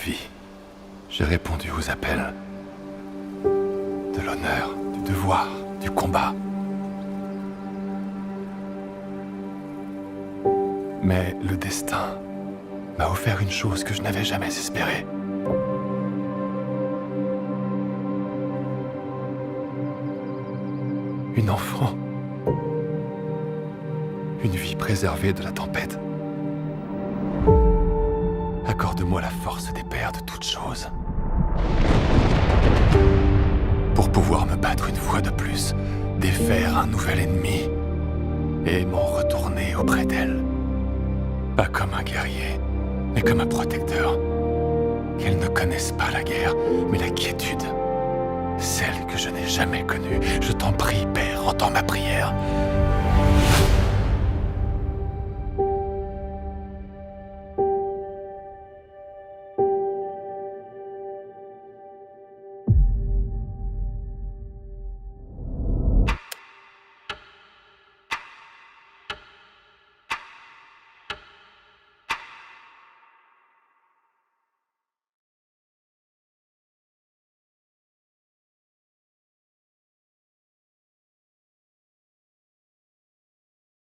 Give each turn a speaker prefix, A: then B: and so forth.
A: vie, j'ai répondu aux appels de l'honneur, du devoir, du combat. Mais le destin m'a offert une chose que je n'avais jamais espérée. Une enfant. Une vie préservée de la tempête. Accorde-moi la force des pères de toutes choses. Pour pouvoir me battre une fois de plus, défaire un nouvel ennemi et m'en retourner auprès d'elle. Pas comme un guerrier, mais comme un protecteur. Qu'elles ne connaissent pas la guerre, mais la quiétude. Celle que je n'ai jamais connue. Je t'en prie, Père, entends ma prière.